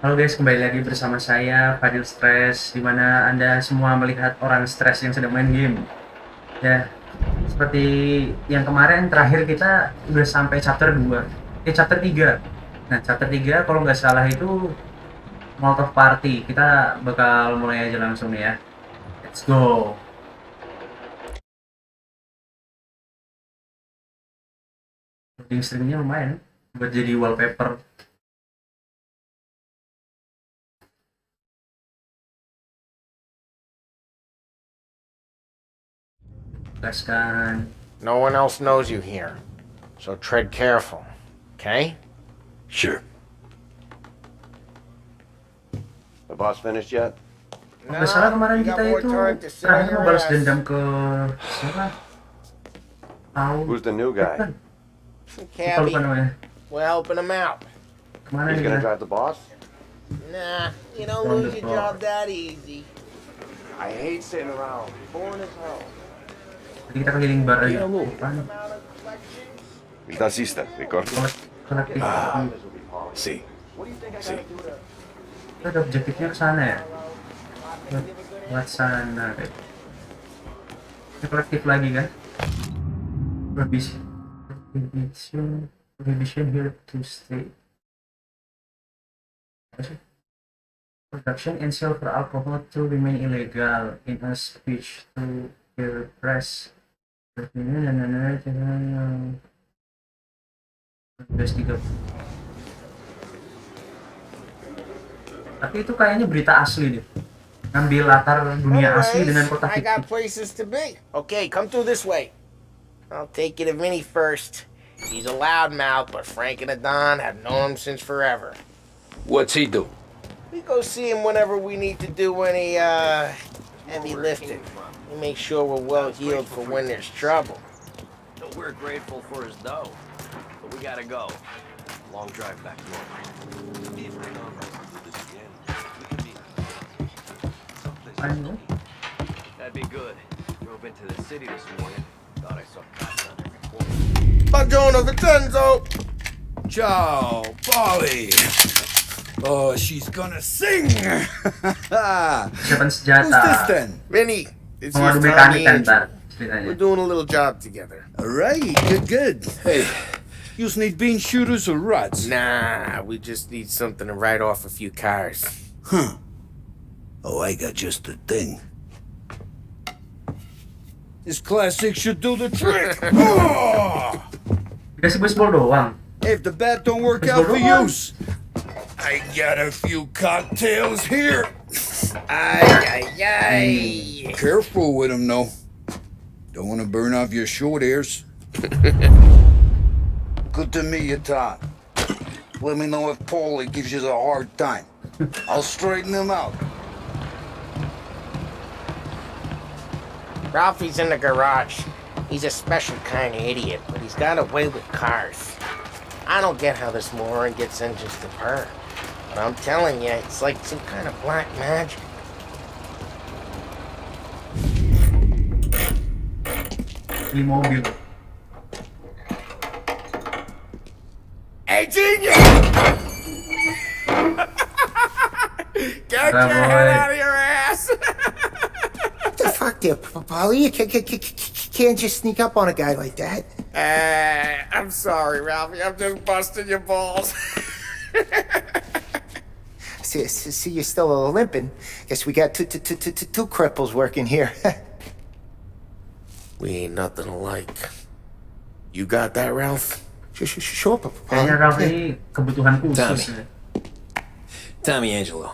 Halo guys, kembali lagi bersama saya Fadil Stress, di mana Anda semua melihat orang stres yang sedang main game. Ya, seperti yang kemarin terakhir kita udah sampai chapter 2, chapter 3. Nah, chapter 3 kalau nggak salah itu Molotov Party. Kita bakal mulai aja langsung nih ya. Let's go. Loading screen-nya lumayan buat jadi wallpaper. Gaskan. No one else knows you here, so tread careful, okay? Sure. The boss finished yet? Kalau nggak salah kemarin you got kita more itu time to sit on terakhir your balas ass. dendam ke siapa? Tahu. Who's the new guy? Some Kita lupa cabbie. namanya. We're helping him out. Kemana He's nih gonna kita? drive the boss? Nah, you don't On lose the your floor. job that easy. I hate sitting around. Boring as hell. Jadi kita keliling bar aja. Iya, lu. Apaan? Il tassista, ricordi? Kolektif. See. See. Kita ada objektifnya ke sana ya? Buat sana deh. Ini kolektif lagi kan? Prohibition here to stay. Apa sih? Production and sale for alcohol to remain illegal in a speech to the press. Tapi itu kayaknya berita asli deh. Ngambil latar dunia asli dengan kota I got fiktif. places to be. Okay, come through this way. I'll take you to Vinny first. He's a loudmouth, but Frank and the Don have known him since forever. What's he do? We go see him whenever we need to do any, heavy lifting. We make sure we're well healed for when there's trouble. We're grateful for his dough, but we gotta go. Long drive back north. If I don't do this again, we could be someplace Ano? That'd be good. Drove into the city this morning. Thought I saw cops on every corner. Buongiorno, Vincenzo! Ciao, Polly. Oh, she's gonna sing. Siapa Who's senjata? this then? Vinny, this is Pengadu Tommy mekanik kan Andrew. ntar ceritanya. We're doing a little job together. All right, good. Hey, you need bean shooters or rods? Nah, we just need something to write off a few cars. Huh. Oh, I got just the thing. This classic should do the trick. Oh! Dikasih baseball doang. If the bat don't work out for use, I got a few cocktails here. Ay, ay, ay. Careful with them, though. Don't want to burn off your short hairs. Good to meet you, Todd. Let me know if Paulie gives you a hard time. I'll straighten him out. Ralphie's in the garage. He's a special kind of idiot, but he's got a way with cars. I don't get how this moron gets engines to purr. But I'm telling you, it's like some kind of black magic. Di mobil. Hey, genius! Get your Bravo, head eh. out of your ass! What the fuck there, Polly? You can't just sneak up on a guy like that. I'm sorry, Ralphie. I'm just busting your balls. See, you're still limping. Guess we got two cripples working here. We ain't nothing alike. You got that, Ralph? Sure, Kayaknya Polly. Ralph ini kebutuhan khusus. Tommy. Ya. Tommy Angelo.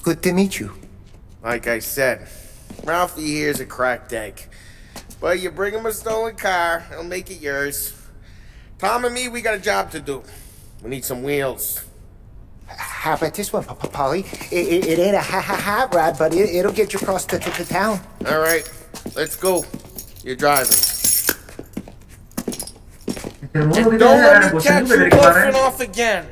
Good to meet you. Like I said, Ralphie here's a cracked egg. But you bring him a stolen car, he'll make it yours. Tom and me, we got a job to do. We need some wheels. How about this one, Polly? It ain't a hot rod, but it'll get you across to town. All right, let's go. You're driving. Nyetir mulu And gitu don't ya, let me bosan catch juga you dari kemarin. goofing off again.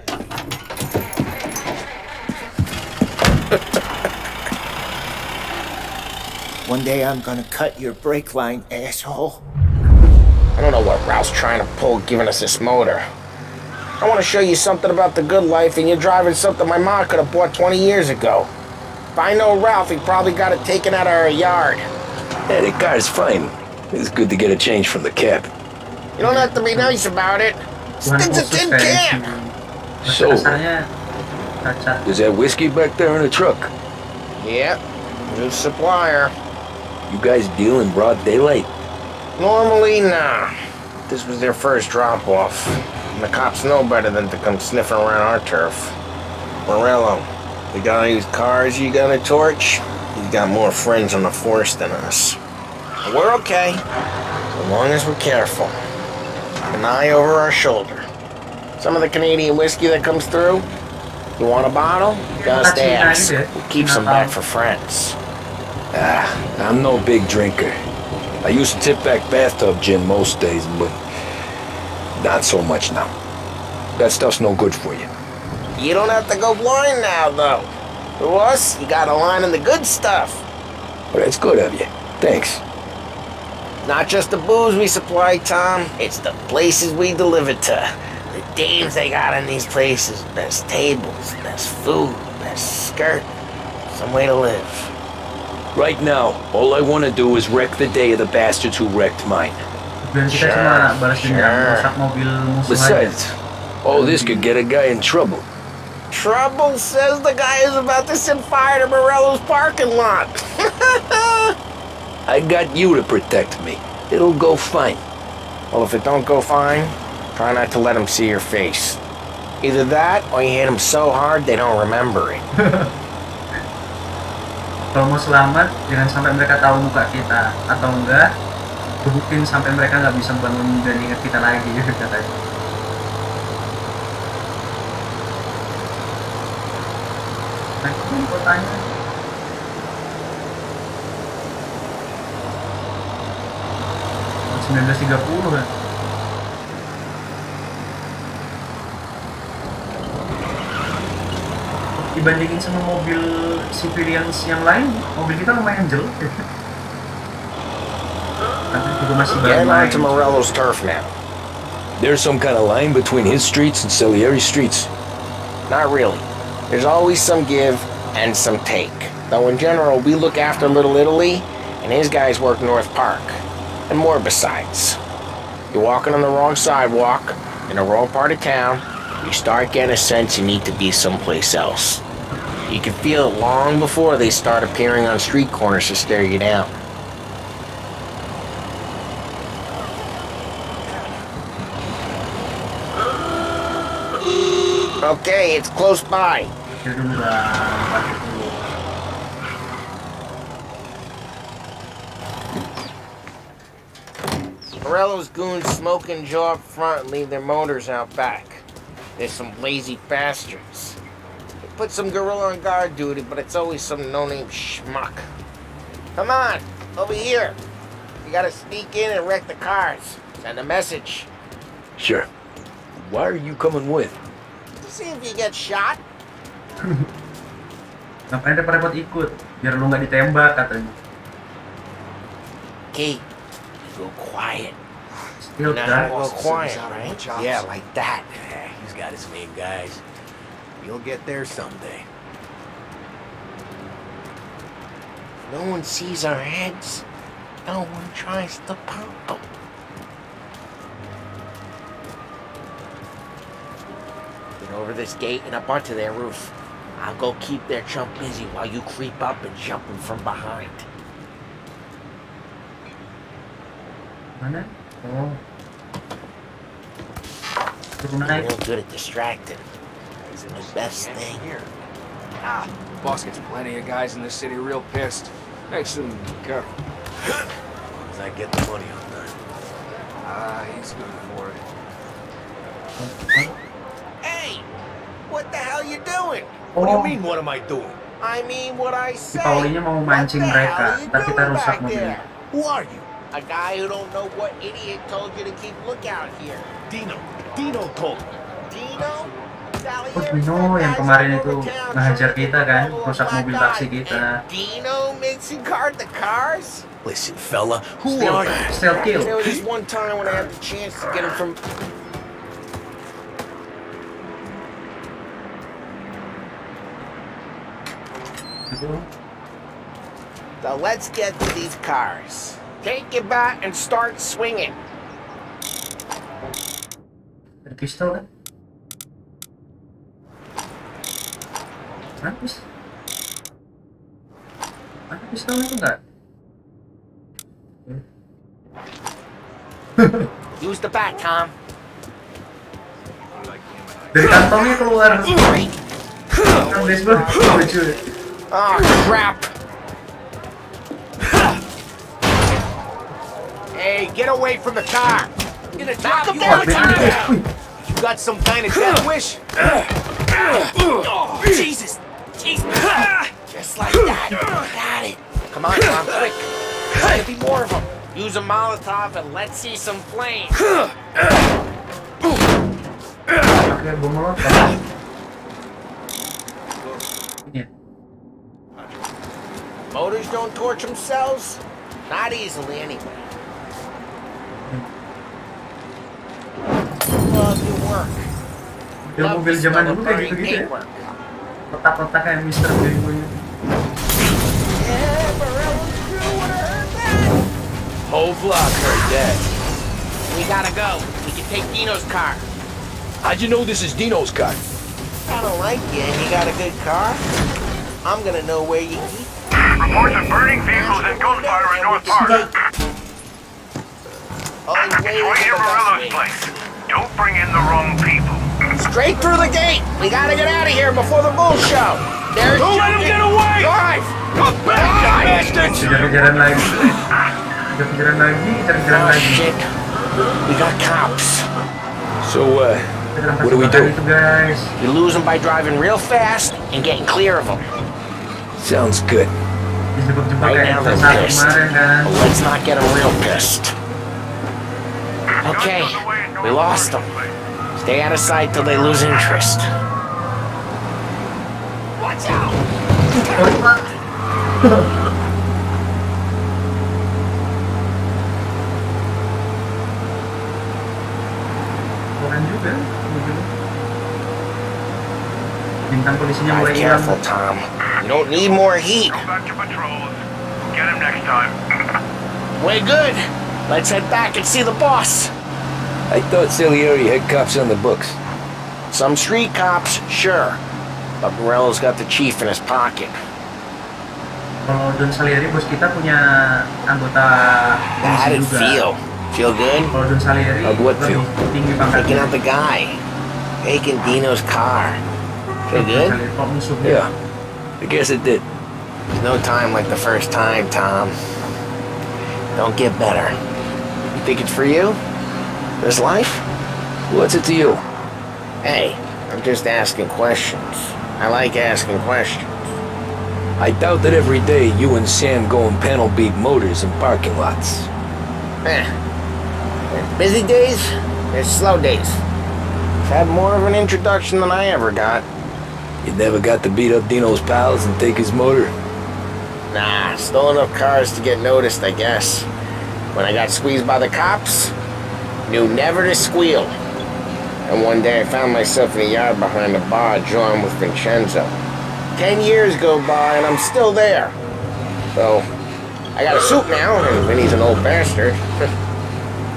One day I'm gonna cut your brake line, asshole. I don't know what Ralph's trying to pull giving us this motor. I want to show you something about the good life, and you're driving something my mom could have bought 20 years ago. If I know Ralph, he probably got it taken out of our yard. Yeah, the car's fine. It's good to get a change from the cab. You don't have to be nice about it. Tuhan Thing's a khusus tin kayaknya can. si So, kasarnya cacat. is that whiskey back there in the truck? Yeah, new supplier. You guys deal in broad daylight? Normally, nah. This was their first drop-off. And the cops know better than to come sniffing around our turf. Morello, the guy whose cars you got a torch, he's got more friends on the force than us. But we're okay, so long as we're careful. An eye over our shoulder. Some of the Canadian whiskey that comes through, you want a bottle? Just ask. We'll keep some back for friends. I'm no big drinker. I used to tip back bathtub gin most days, but not so much now. That stuff's no good for you. You don't have to go blind now, though. To us, you got a line in the good stuff. But that's good of you. Thanks. Not just the booze we supply, Tom. It's the places we deliver to. The dames they got in these places. Best tables, best food, best skirt. Some way to live. Right now, all I want to do is wreck the day of the bastards who wrecked mine. Dan kita cuma balas dendam, rusak mobil musuh aja. Besides, all this could get a guy in trouble. Trouble says the guy is about to set fire to Morello's parking lot. I got you to protect me. It'll go fine. Well, if it don't go fine, try not to let him see your face. Either that, or you hit him so hard they don't remember it. Kalau mau selamat, jangan sampai mereka tahu muka kita, atau enggak gebukin sampai mereka nggak bisa bangun dan ingat kita lagi katanya. Nah, ini kotanya. Tahun 1930 kan. Dibandingin sama mobil civilians yang lain, mobil kita lumayan jelek. Nanti juga masih Get main. on to Morello's turf now. There's some kind of line between his streets and Salieri streets. Not really. There's always some give and some take. Though in general, we look after Little Italy, and his guys work North Park. And more besides. You're walking on the wrong sidewalk, in the wrong part of town, you start getting a sense you need to be someplace else. You can feel it long before they start appearing on street corners to stare you down. Okay, it's close by. Ya dulu bang, dulu. Morello's goons smoke and jaw up front and leave their motors out back. There's some lazy bastards. They put some gorilla on guard duty, but it's always some no-name schmuck. Come on, over here. You gotta sneak in and wreck the cars. Send a message. Sure. Why are you coming with? To see if you get shot. Ngapain repot-repot ikut? Biar lu nggak ditembak katanya. Key, go quiet. Still Now, kan? go quiet, right? Yeah, like that. Yeah, he's got his main guys. You'll get there someday. No one sees our heads. No one tries to pop them. Get over this gate and up onto their roof. I'll go keep their chump busy while you creep up and jump him from behind. Mana? Oh. Suruh I'm naik. real good at distracting. It's the best thing. Ah, boss gets plenty of guys in this city real pissed. Makes them careful. As I get the money on time. Ah, he's good for it. Hey! What the hell you doing? What do you Oh, mean, what am I doing? I mean what I say. Paulinya mau mancing What the mereka, hell you ntar kita doing rusak back mobilnya. there? Who are you? A guy who don't know what idiot told you to keep lookout here. Dino. Dino told me. Dino? Oh, Dino yang kemarin itu ngehajar kita kan, rusak mobil taksi kita. Dino makes you guard the cars? Listen, fella, who Still, are you? still kill. There was this one time when I had the chance to get him from... Gitu. So let's get to these cars. Take your bat and start swinging. Ada pistol kan? Mana pistol? Mana pistolnya tuh nggak? Use the bat, Tom. Dari kantongnya keluar. Kan baseball lucu. Oh, crap. Hey, get away from the car. I'm gonna knock him down. You got some kind of death wish? Oh, Jesus. Jesus. Just like that. Got it. Come on, Tom, quick. There's gotta be more of them. Use a Molotov and let's see some flames. Pakai bom molotov. Ini. Motors don't torch themselves? Not easily, anyway. Love your work. Mobil zaman dulu kayak gitu-gitu ya. Kotak-kotak kayak Mr. Bean punya. Whole block heard that. We gotta go. We can take Dino's car. How'd you know this is Dino's car? I don't like you and you got a good car. I'm gonna know where you keep. Reports of burning vehicles and gunfire in North Park. It's right near Morello's place. Don't bring in the wrong people. Straight through the gate. We gotta get out of here before the bull show. There's Don't let him get away! Drive! Come back, bastards! Kejar-kejaran lagi. Kejar-kejaran lagi, kejar-kejaran Oh, lagi. shit. We got cops. So, Kita what do we kasih do? itu, guys. You lose them by driving real fast and getting clear of them. Sounds good. Dijebak-jebak Right kayak now they're satu pissed. kemarin kan. But let's not get them real pissed. Okay, we lost them. Stay out of sight till they lose interest. Watch out! Keren juga mobilnya. Bintang polisinya Drive mulai hilang. careful, Tom. You don't need more heat. Go back to patrols. Get him next time. Way good. Let's head back and see the boss. I thought Salieri had cops on the books. Some street cops, sure. But Morello's got the chief in his pocket. Kalau Don Salieri bos kita punya anggota How polisi did it juga. feel? Feel good? Kalau Don Salieri How'd what lebih feel? tinggi Taking pangkatnya. out the guy. Taking Dino's car. Feel Don good? Salieri, kok musuhnya. Yeah, I guess it did. There's no time like the first time, Tom. Don't get better. You think it's for you? This life? What's it to you? Hey, I'm just asking questions. I like asking questions. I doubt that every day you and Sam go and panel beat motors in parking lots. Eh. There's busy days, there's slow days. I've had more of an introduction than I ever got. You never got to beat up Dino's pals and take his motor? Nah, stole enough cars to get noticed, I guess. When I got squeezed by the cops, knew never to squeal. And one day I found myself in a yard behind a bar drawing with Vincenzo. 10 years go by and I'm still there. So, I got a suit now, and Vinny's an old bastard.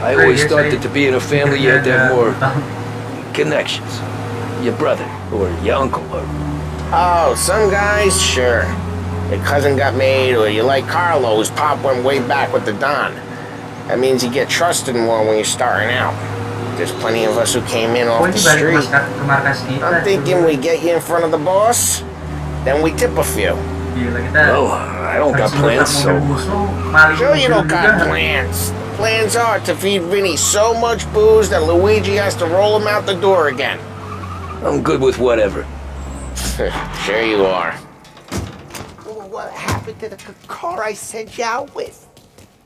I always thought that to be in a family you had to have more connections. Your brother, or your uncle, or... Oh, some guys, sure. Your cousin got made, or you like Carlo, whose pop went way back with the Don. That means you get trusted more when you're starting out. There's plenty of us who came in off Oh, the ini balik street. ke markas kita. I'm thinking we get you in front of the boss, then we tip a few. Gila, kita Well, I don't got habis plans, ngerebut so... mobil musuh, maling Sure you mobil don't got juga. plans. The plans are to feed Vinny so much booze that Luigi has to roll him out the door again. I'm good with whatever. Sure you are. What happened to the car I sent you out with?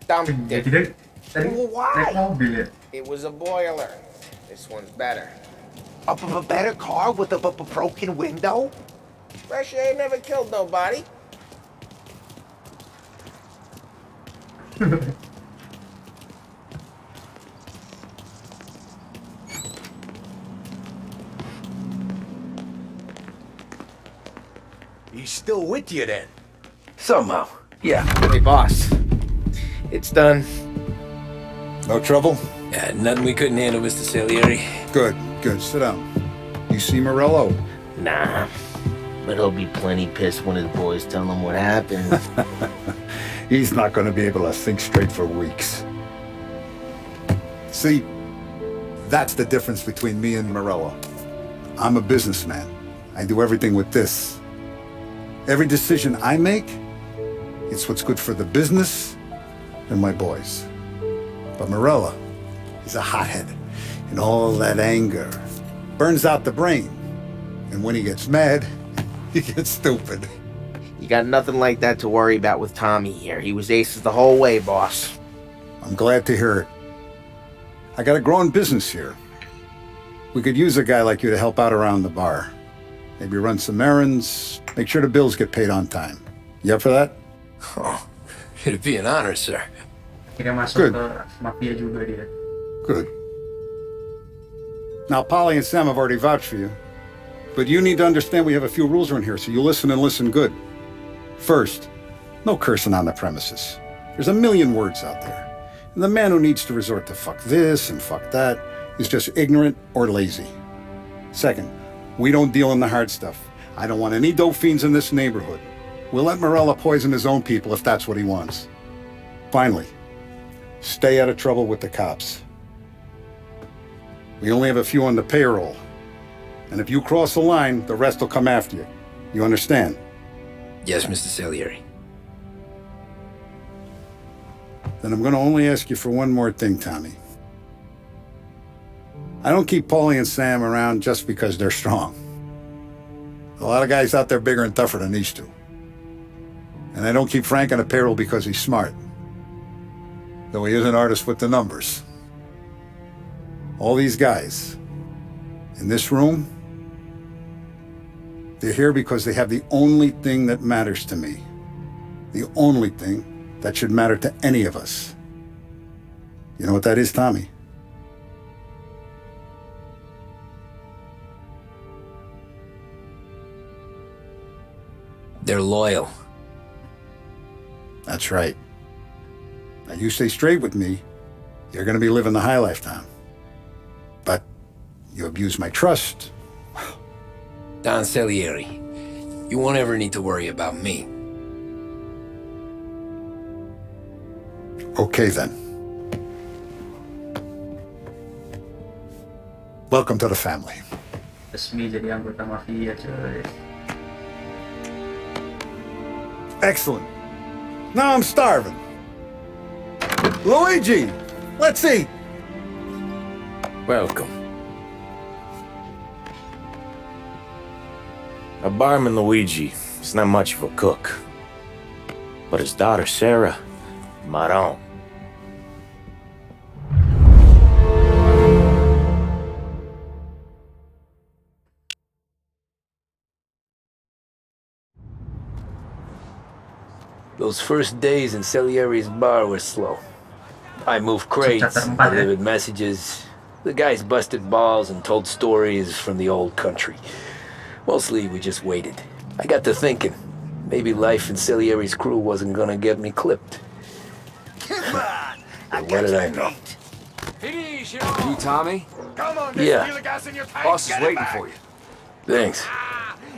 Dumped Ya, it. tidak. Tadi Why? naik mobil ya. It was a boiler. This one's better. A better car with a broken window? Fresh air never killed nobody. He's still with you then? Somehow, yeah. Hey, boss. It's done. No trouble? Yeah, nothing we couldn't handle, Mr. Salieri. Good, good. Sit down. You see Morello? Nah. But he'll be plenty pissed when his boys tell him what happened. He's not going to be able to think straight for weeks. See, that's the difference between me and Morello. I'm a businessman. I do everything with this. Every decision I make, it's what's good for the business and my boys. But Morello, he's a hothead, and all that anger burns out the brain. And when he gets mad, he gets stupid. You got nothing like that to worry about with Tommy here. He was aces the whole way, boss. I'm glad to hear it. I got a growing business here. We could use a guy like you to help out around the bar. Maybe run some errands, make sure the bills get paid on time. You up for that? Oh, it'd be an honor, sir. Akhirnya masuk Good. ke mafia juga dia. Good. Now, Polly and Sam have already vouched for you. But you need to understand we have a few rules around here, so you listen and listen good. First, no cursing on the premises. There's a million words out there. And the man who needs to resort to fuck this and fuck that is just ignorant or lazy. Second, we don't deal in the hard stuff. I don't want any dope fiends in this neighborhood. We'll let Morella poison his own people if that's what he wants. Finally, stay out of trouble with the cops. We only have a few on the payroll. And if you cross the line, the rest will come after you. You understand? Yes, Mr. Salieri. Then I'm going to only ask you for one more thing, Tommy. I don't keep Paulie and Sam around just because they're strong. A lot of guys out there bigger and tougher than these two. And I don't keep Frank on the payroll because he's smart. Though he is an artist with the numbers. All these guys in this room, they're here because they have the only thing that matters to me. The only thing that should matter to any of us. You know what that is, Tommy? They're loyal. That's right. Now you stay straight with me, you're gonna be living the high life, Tom. But you abuse my trust. Don Salieri, you won't ever need to worry about me. Okay then. Welcome to the family. Resmi jadi anggota mafia, coy. Excellent. Now I'm starving. Luigi, let's eat. Welcome. A barman Luigi is not much of a cook. But his daughter Sarah, Maron. Those first days in Salieri's bar were slow. I moved crates, delivered messages. The guys busted balls and told stories from the old country. Mostly we just waited. I got to thinking, maybe life in Salieri's crew wasn't gonna get me clipped. Come on! But what did I know? You, Tommy? Yeah. Boss is waiting for you. Thanks.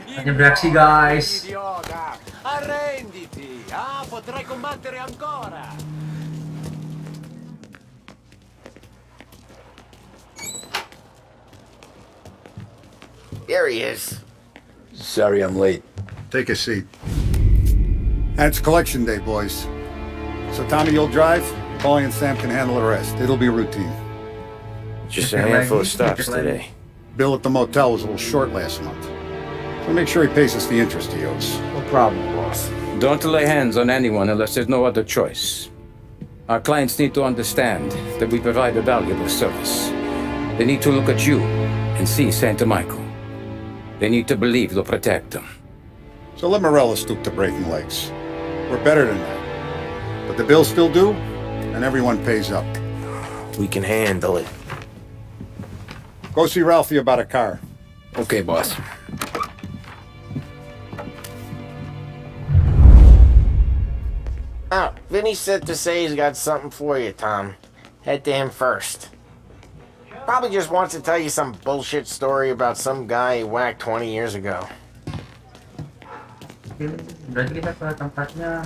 Hanya beraksi, guys. Arrenditi! Ah, potrai combattere ancora! There he is. Sorry I'm late. Take a seat. And it's collection day, boys. So Tommy, you'll drive. Paulie and Sam can handle the rest. It'll be routine. Just a handful of stops today. Bill at the motel was a little short last month. So make sure he pays us the interest he owes. No problem, boss. Don't lay hands on anyone unless there's no other choice. Our clients need to understand that we provide a valuable service. They need to look at you and see Santa Michael. They need to believe you'll protect them. So let Morella stoop to breaking legs. We're better than that. But the bill's still due, and everyone pays up. We can handle it. Go see Ralphie about a car. Okay, boss. Vinny said to say he's got something for you, Tom. Head to him first. Probably just wants to tell you some bullshit story about some guy he whacked 20 years ago. Oke, berarti kita ke tempatnya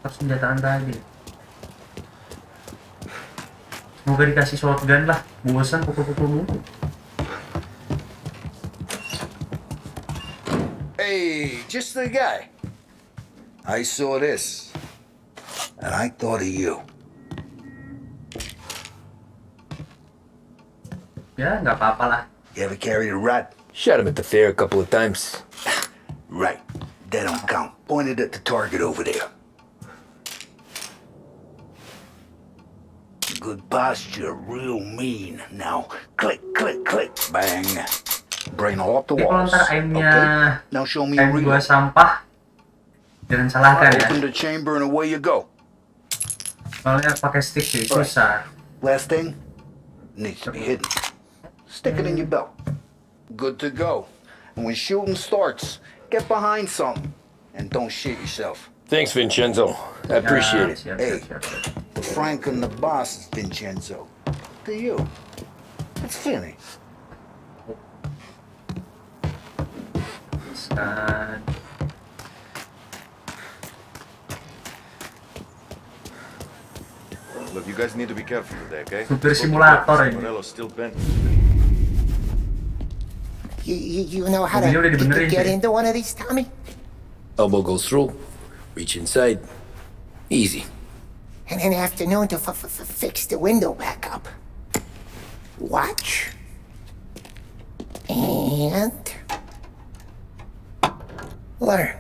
persenjataan tadi. Semoga dikasih shotgun lah, bosan pukul-pukul mulu. Hey, just the guy. I saw this, and I thought of you. Ya, nggak apa-apa lah. You ever carried a rat? Shot him at the fair a couple of times. Right. That don't count. Pointed at the target over there. Good posture, real mean. Now, click, click, click, bang. Brain all off the Ini kalau walls. ntar aimnya Now show me a aim real. gua sampah, jangan salahkan ya. Open the chamber and away you go. Soalnya pakai stick sih, susah. Last thing needs to be hidden. Stick it in your belt. Good to go. And when shooting starts, get behind something and don't shit yourself. Thanks, Vincenzo. I appreciate it. Hey, Frank and the boss is Vincenzo. To you, it's Finny. Look, you guys need to be careful today, okay? Supir simulator ini. Morello's still bent. You know how to Mobilnya udah dibenerin get sih. into one of these, Tommy? Elbow goes through. Reach inside. Easy. And an afternoon to fix the window back up. Watch. And learn.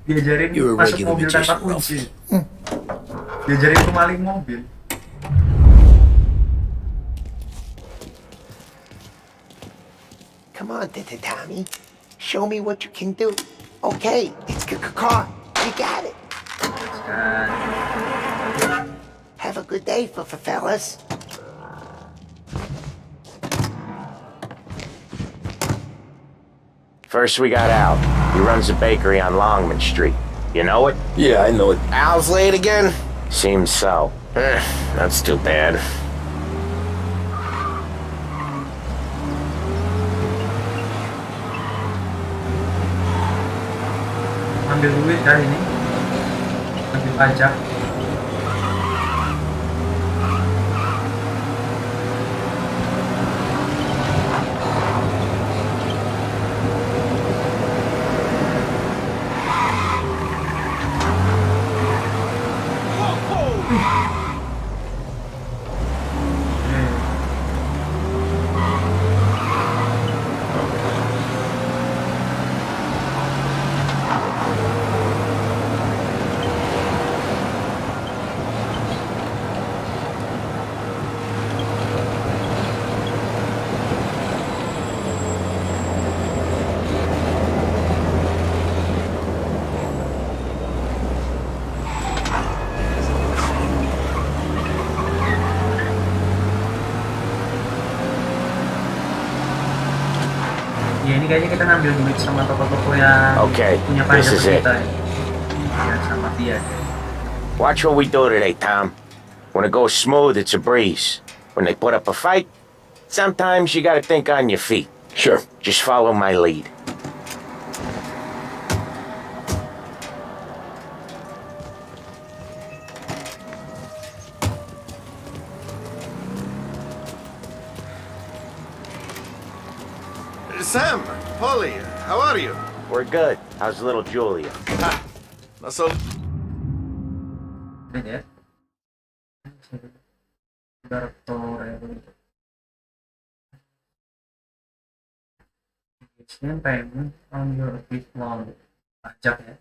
Diajarin You're a masuk regular mobil tanpa magician, Ralph. kunci. Diajarin pemaling mobil. Come on, Tommy. Show me what you can do. Okay, it's car. You got it. Have a good day, fellas. First we got Al. He runs a bakery on Longman Street. You know it? Yeah, I know it. Al's late again? Seems so. That's too bad. Ambil duit kan ini. Ambil pajak. Ya ini kayaknya kita ngambil duit sama toko-toko yang Okay, punya this pajak is it. kita ya sama dia. Watch what we do today, Tom. When it goes smooth, it's a breeze. When they put up a fight, sometimes you gotta think on your feet. Sure. Just follow my lead. Sam, Polly, how are you? We're good. How's little Julia? Not so. Ini ya. Spend payment on your big loan. Pajak ya.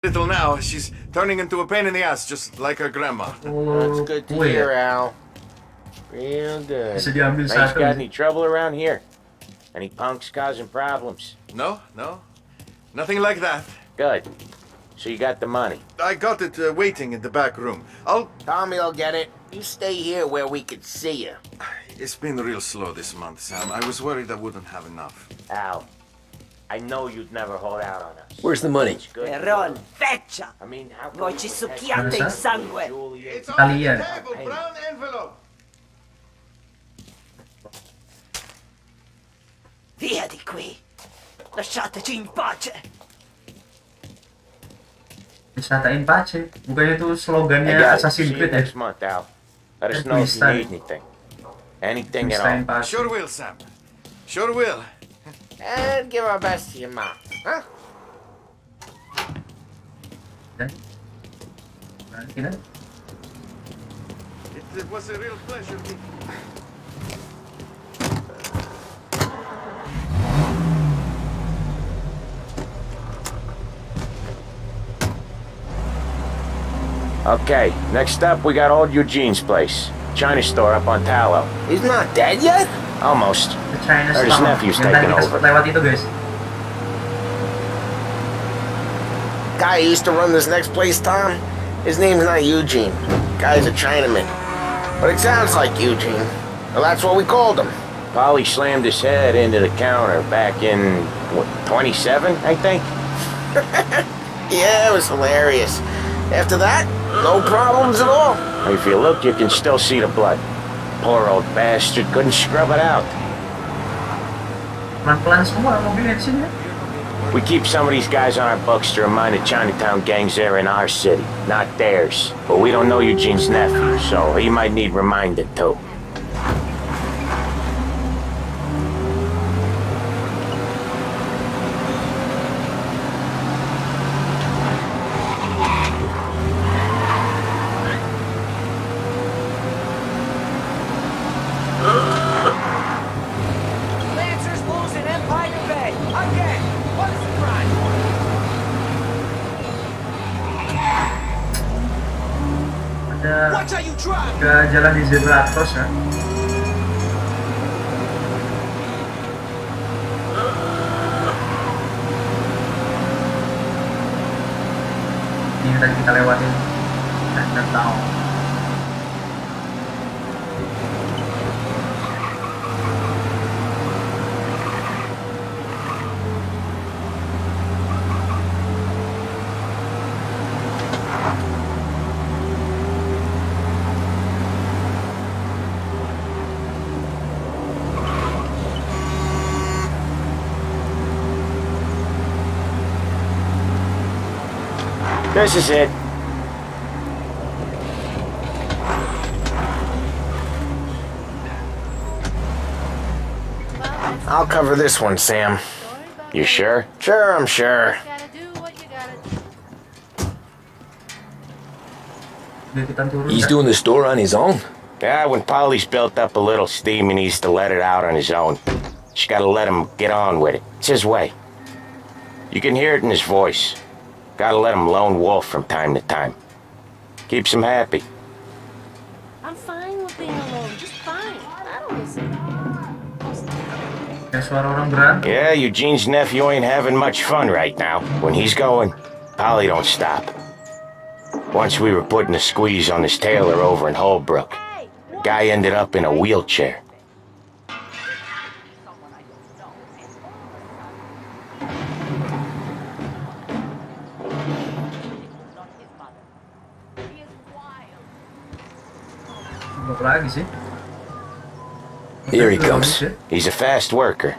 Little now, she's turning into a pain in the ass, just like her grandma. That's good to hear, Al. Real good. Bisa diambil Ain't satu. got any trouble around here? Any punks causing problems? No, nothing like that. Good. So you got the money. I got it waiting in the back room. Tommy'll get it. You stay here where we can see you. It's been real slow this month, Sam. I was worried I wouldn't have enough. Al, I know you'd never hold out on us. Where's the money? Peron, feccia! I mean, how Voi ci succhiate il sangue! It's on Italian. the table, brown envelope. Via di qui! Lasciateci in pace! Wisata in pace. Bukannya itu slogannya See Assassin's you Creed ya? next month, Al. Let us know if you need anything. Anything at Wisata in all. pace. Sure will, Sam. Sure will. And give our best to your mom, huh? Dan berarti kan? It was a real pleasure meeting you. Okay, next up we got old Eugene's place. China store up on Tallow. He's not dead yet? Almost. The China Or his Slum. nephew's Yang taking tadi kita over. lewat itu guys. Guy who used to run this next place, Tom? His name's not Eugene. Guy's a Chinaman. But it sounds like Eugene. Well, that's what we called him. Polly slammed his head into the counter back in, what, 27, I think? Yeah, it was hilarious. After that, no problems at all. If you look, you can still see the blood. Poor old bastard couldn't scrub it out. Pelan-pelan semua mobilnya di sini ya. We keep some of these guys on our books to remind the Chinatown gangs they're in our city, not theirs. But we don't know Eugene's nephew, so he might need reminded too. Lancers losing Empire Bay! Again! What is the crime? Ada Watch how you drive! ke jalan di zebra cross ya. Ini tadi kita lewatin. Kita tahu. This is it. I'll cover this one, Sam. You sure? Sure, I'm sure. Ikutan turun. He's ya. doing the store on his own? Yeah, when Polly's built up a little steam, he needs to let it out on his own. Just gotta let him get on with it. It's his way. You can hear it in his voice. Gotta let him lone wolf from time to time. Keeps him happy. I'm fine with being alone, just fine. I don't listen. Kayak suara orang berantem. Yeah, Eugene's nephew ain't having much fun right now. When he's going, Polly don't stop. Once we were putting a squeeze on this tailor over in Holbrook. The guy ended up in a wheelchair. Apa lagi sih? Here he comes. He's a fast worker.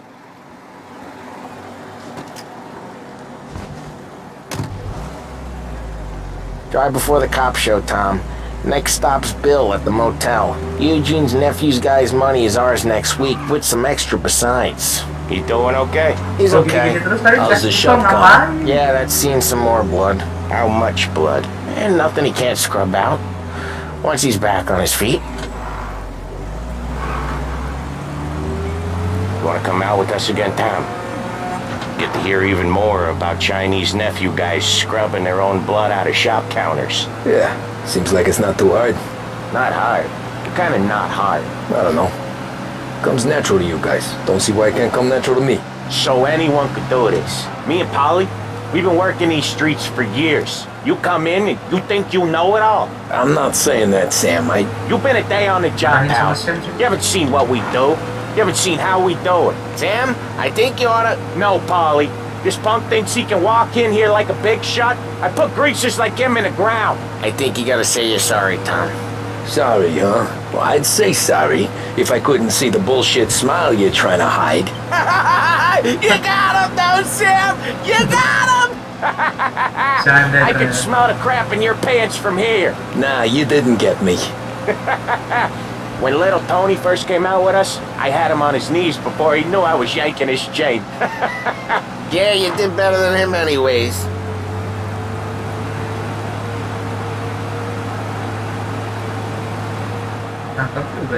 Drive before the cop show, Tom. Next stop's Bill at the motel. Eugene's nephew's guy's money is ours next week, with some extra besides. He doing okay? He's okay. How's the shop coming? Yeah, that's seen some more blood. How much blood? And nothing he can't scrub out. Once he's back on his feet. You wanna come out with us again, Tom? Get to hear even more about Chinese nephew guys scrubbing their own blood out of shop counters. Yeah, seems like it's not too hard. Not hard. Kinda not hard. I don't know. Comes natural to you guys. Don't see why it can't come natural to me. So anyone could do this. Me and Polly, We've been working these streets for years. You come in and you think you know it all. I'm not saying that, Sam. You've been a day on the job, pal. You haven't seen what we do. You haven't seen how we do it. Sam, I think you oughta... No, Polly. This punk thinks he can walk in here like a big shot. I put greasers like him in the ground. I think you gotta say you're sorry, Tom. Sorry, huh? Well, I'd say sorry if I couldn't see the bullshit smile you're trying to hide. You got him, though, Sam! You got him! I can smell the crap in your pants from here. Nah, you didn't get me. When little Tony first came out with us, I had him on his knees before he knew I was yanking his chain. Yeah, you did better than him anyways.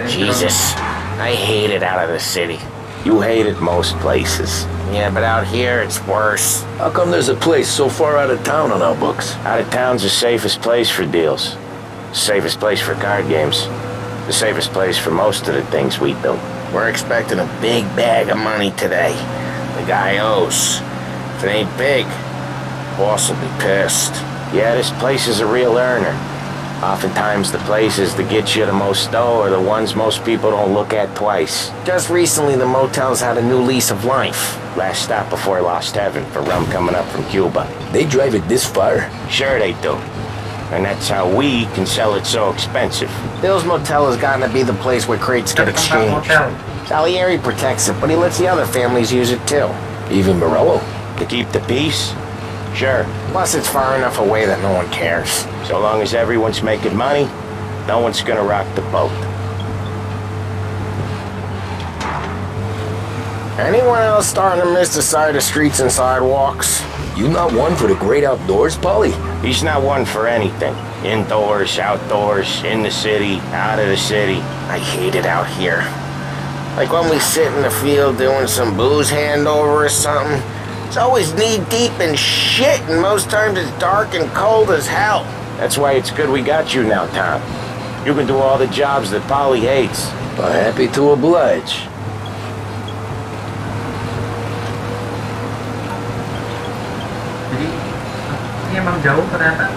Jesus, I hate it out of the city. You hate it most places. Yeah, but out here, it's worse. How come there's a place so far out of town on our books? Out of town's the safest place for deals. The safest place for card games. The safest place for most of the things we do. We're expecting a big bag of money today. The guy owes. If it ain't big, boss will be pissed. Yeah, this place is a real earner. Oftentimes the places that get you the most dough are the ones most people don't look at twice. Just recently, the motel's had a new lease of life. Last stop before Lost Heaven for rum coming up from Cuba. They drive it this far? Sure they do. And that's how we can sell it so expensive. Bill's Motel has gotten to be the place where crates get exchanged. Salieri protects it, but he lets the other families use it too. Even Morello? To keep the peace? Sure. Plus, it's far enough away that no one cares. So long as everyone's making money, no one's gonna rock the boat. Anyone else starting to miss the side of streets and sidewalks? You not one for the great outdoors, Polly? He's not one for anything. Indoors, outdoors, in the city, out of the city. I hate it out here. Like when we sit in the field doing some booze handover or something. It's always knee-deep in shit, and most times it's dark and cold as hell. That's why it's good we got you now, Tom. You can do all the jobs that Polly hates. Well, happy to oblige. Jadi ini emang jauh ternyata.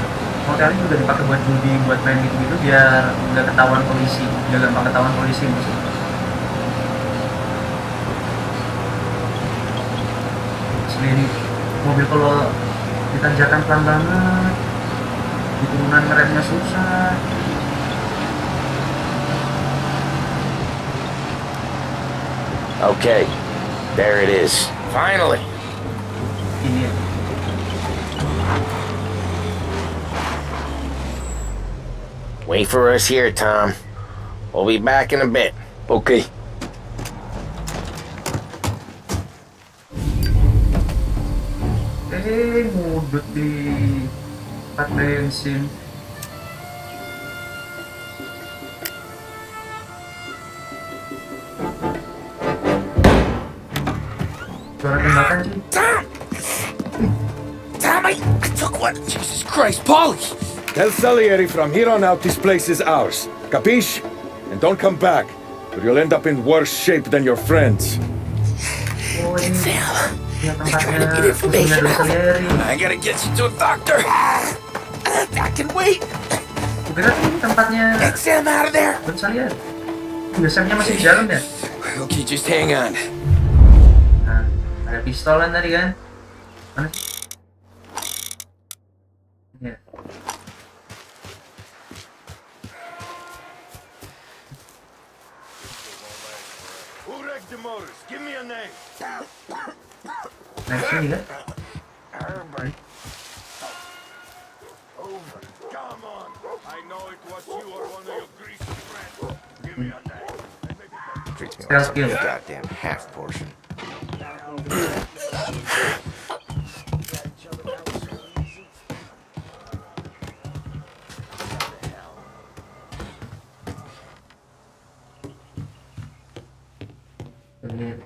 Motelnya juga dipakai buat judi, buat main gitu-gitu biar nggak ketahuan polisi, biar gampang ketahuan polisi maksudnya. Ini mobil kalau ditanjakan pelan banget, di turunan ngeremnya susah. Okay, there it is. Finally. Ini ya. Wait for us here, Tom. We'll be back in a bit. Okay. Ngudut di tempat bensin. Suara tembakan sih. Tom, I took one. Jesus Christ, Polly! Tell Salieri from here on out this place is ours. Capiche? And don't come back, or you'll end up in worse shape than your friends. Oh, ini ya tempatnya I gotta get you to a doctor. I can wait. Kira ini tempatnya. Get Sam out of there. Bentar ya. Biasanya masih di jalan ya. Okay, just hang on. Nah, ada pistolan tadi kan? Mana sih? Ya. Who wrecked the motors? Give me a name. Nah, sini kan? Herbert. Over. Come on. I know it was you or one of your greasy friends. Give me a name. Treats me Stealth like kill. a goddamn half portion. Ini.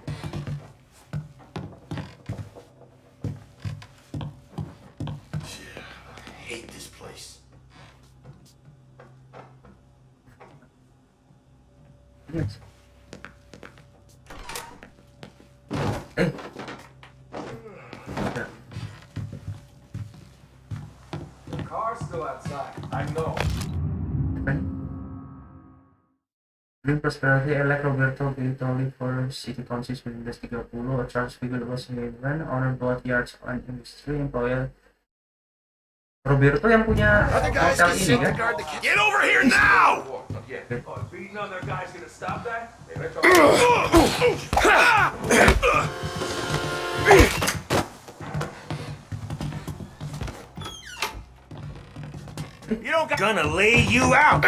Hate this place. Yes. car's still outside. I know. During prosperity, elect Roberto Vitoli for city council 1930. A Charles figure was given honor both yards and industry employer. Roberto yang punya hotel ini kan? Get over here now! Beating other guys gonna stop that? You don't gonna lay you out!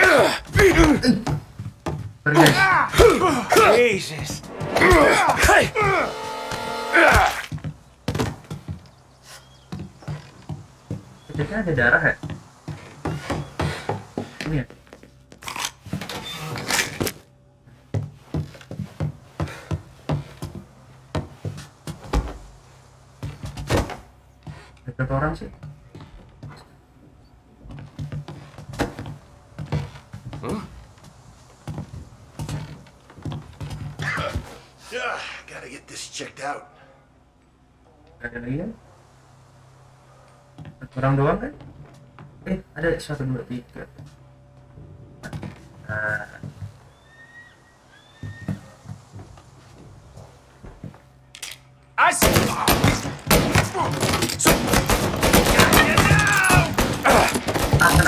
Jesus! Kayaknya ada darah ya? Ini ya? Ada berapa orang sih? Gotta get this checked out. Ada lagi kan? Orang doang kan? Ada 1, 2, 3. Nah.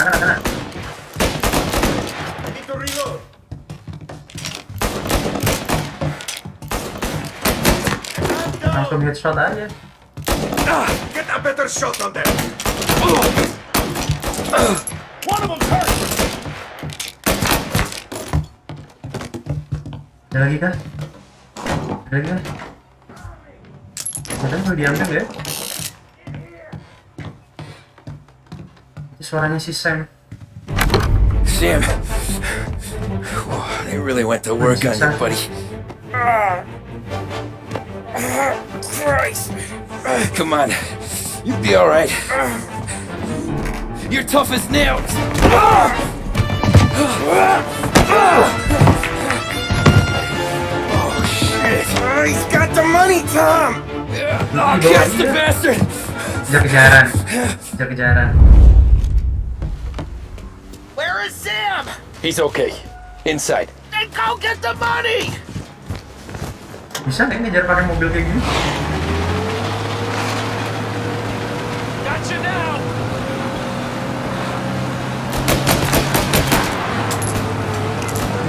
Kena. Need to reload. Langsung headshot aja. Get a better shot on them. One of them's hurt. Ada lagi kan? Ada lagi kan? Padahal mau diambil ya? Itu suaranya si Sam. Sam, they really went to work on you, buddy. Christ! Come on, you'll be all right. You're tough as nails. Oh shit! He's got the money, Tom. Oh, catch the bastard! Kejar-kejaran. Where is Sam? He's okay. Inside. Then go get the money! Bisa nggak ngejar pakai mobil kayak gini? Gotcha now!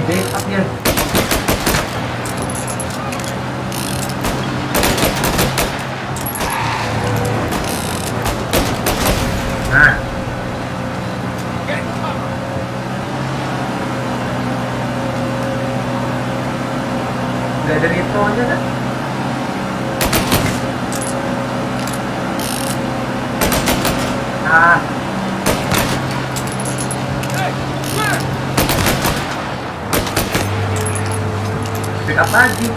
Backup ya. Nah. Udah ada itu aja kan? Ah. Backup lagi.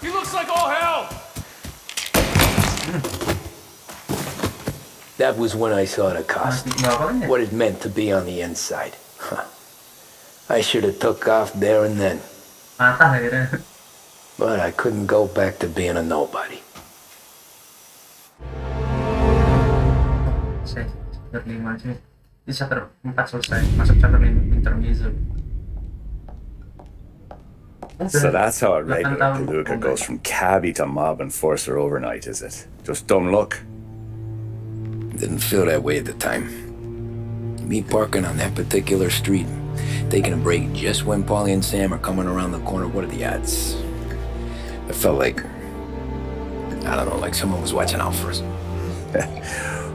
He looks like all hell! That was when I saw the cost. What it meant to be on the inside. Huh. I should have took off there and then. But I couldn't go back to being a nobody. Chapter 5 sih. Ini chapter 4 selesai. Masuk chapter intermezzo. So that's how a regular Palooka goes from cabbie to mob enforcer overnight, is it? Just dumb luck? Didn't feel that way at the time. Me parking on that particular street, taking a break just when Paulie and Sam are coming around the corner, what are the odds? It felt like, I don't know, like someone was watching out for us.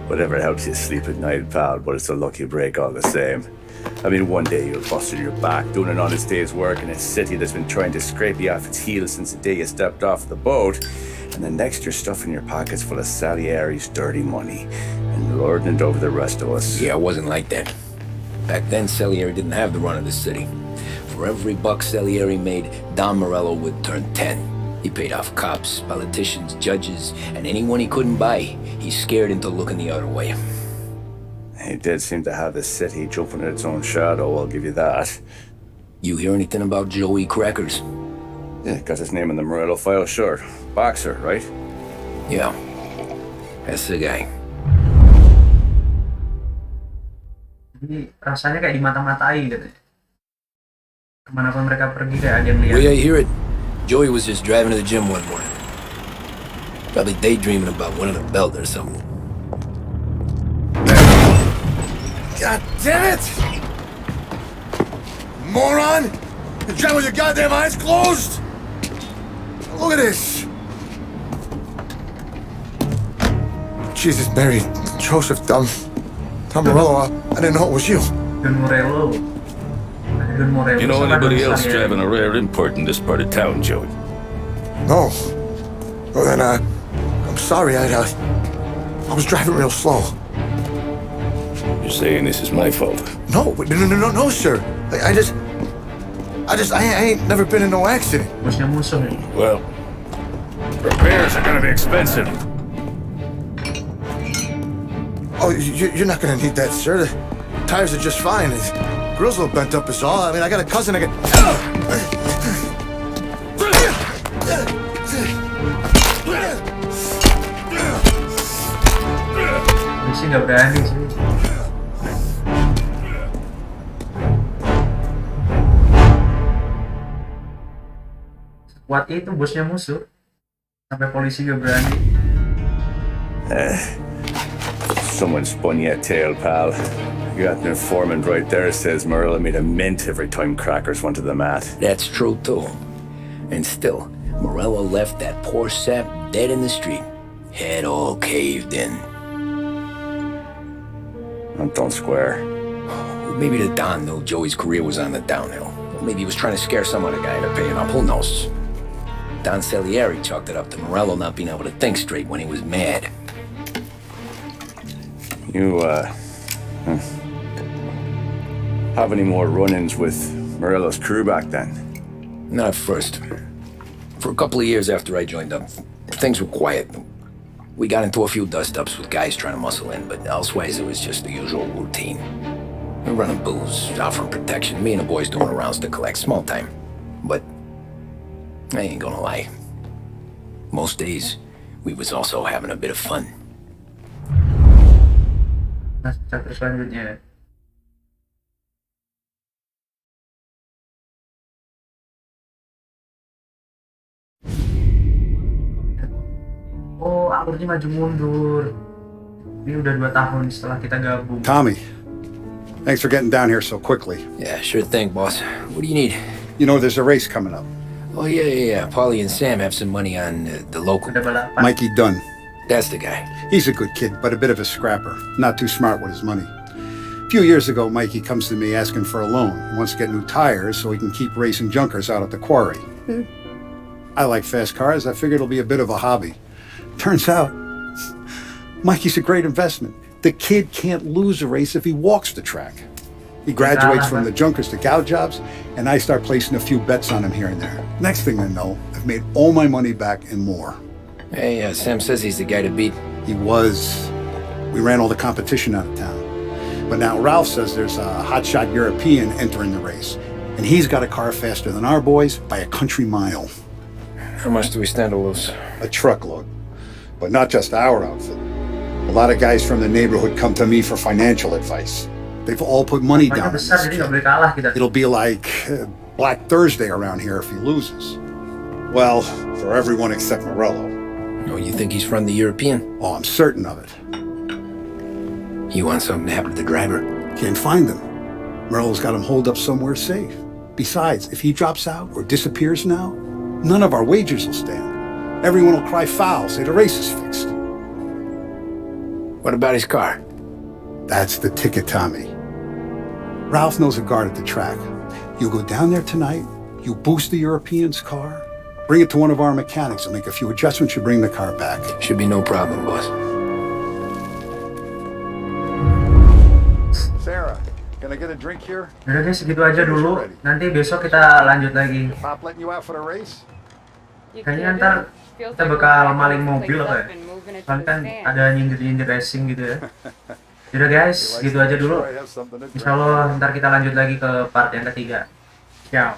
Whatever helps you sleep at night, pal, but it's a lucky break all the same. I mean, one day you'll busted your back doing an honest day's work in a city that's been trying to scrape you off its heels since the day you stepped off the boat, and the next you're stuffing your pockets full of Salieri's dirty money and lording it over the rest of us. Yeah, it wasn't like that. Back then, Salieri didn't have the run of the city. For every buck Salieri made, Don Morello would turn 10. He paid off cops, politicians, judges, and anyone he couldn't buy, he scared into looking the other way. He did seem to have the city jumping at its own shadow, I'll give you that. You hear anything about Joey Crackers? Yeah, got his name in the Morello file, sure. Boxer, right? Yeah, that's the guy. Jadi rasanya kayak dimata-matai gitu. Kemanapun mereka pergi kayak ada yang lihat. Way I hear it, Joey was just driving to the gym one morning. Probably daydreaming about winning a belt or something. God damn it! Moron! You drive with your goddamn eyes closed? Look at this! Jesus, Mary, Joseph, Tom Morello, I didn't know it was you. Don Morello. Don Morello. You know anybody else driving a rare import in this part of town, Joey? No. Well then, I'm sorry, I was driving real slow. You're saying this is my fault? No, no, sir. I ain't never been in no accident. Well, repairs are gonna be expensive. Oh, you're not gonna need that, sir. The tires are just fine. His grill's a little bent up is all. I mean, I got a cousin I Polisi nggak berani sih. Kuat itu bosnya musuh. Sampai polisi nggak berani. Someone spun you a tail, pal. You got an informant right there says Morello made a mint every time Crackers went to the mat. That's true, too. And still, Morello left that poor sap dead in the street, head all caved in. Don't square. Maybe the Don knew Joey's career was on the downhill. Maybe he was trying to scare some other guy into paying up, who knows? Don Salieri chalked it up to Morello not being able to think straight when he was mad. You, have any more run-ins with Morello's crew back then? Not at first. For a couple of years after I joined up, things were quiet. We got into a few dust-ups with guys trying to muscle in, but elsewise it was just the usual routine. We're running booze, offering protection, me and the boys doing rounds to collect, small time. But I ain't gonna lie. Most days, we was also having a bit of fun. Nah, chapter selanjutnya. Oh, alurnya maju mundur. Ini udah 2 tahun setelah kita gabung. Tommy, thanks for getting down here so quickly. Yeah, sure thing, boss. What do you need? You know, there's a race coming up. Oh, yeah. Paulie and Sam have some money on the local. Mikey Dunn. That's the guy. He's a good kid, but a bit of a scrapper. Not too smart with his money. A few years ago, Mikey comes to me asking for a loan. He wants to get new tires so he can keep racing junkers out at the quarry. I like fast cars. I figured it'll be a bit of a hobby. Turns out, Mikey's a great investment. The kid can't lose a race if he walks the track. He graduates from the junkers to gal jobs, and I start placing a few bets on him here and there. Next thing I know, I've made all my money back and more. Hey, Sam says he's the guy to beat. He was. We ran all the competition out of town. But now Ralph says there's a hotshot European entering the race, and he's got a car faster than our boys by a country mile. How much do we stand to lose? A truckload. But not just our outfit. A lot of guys from the neighborhood come to me for financial advice. They've all put money down. It'll be like Black Thursday around here if he loses. Well, for everyone except Morello. Oh, you think he's from the European? Oh, I'm certain of it. You want something to happen to the driver? Can't find him. Morello's got him holed up somewhere safe. Besides, if he drops out or disappears now, none of our wagers will stand. Everyone will cry foul, say the race is fixed. What about his car? That's the ticket, Tommy. Ralph knows a guard at the track. You go down there tonight, you boost the European's car, bring it to one of our mechanics and make a few adjustments, you bring the car back. Should be no problem, boss. Sarah, Can I get a drink here? Udah guys, segitu aja dulu. Nanti besok kita lanjut lagi. Pop letting you out for the race? Kayaknya ntar kita bakal maling mobil apa ya? Soalnya kan ada nyindir-nyindir racing gitu ya. Yaudah guys, gitu aja dulu. Insya Allah ntar kita lanjut lagi ke part yang ketiga. Ciao.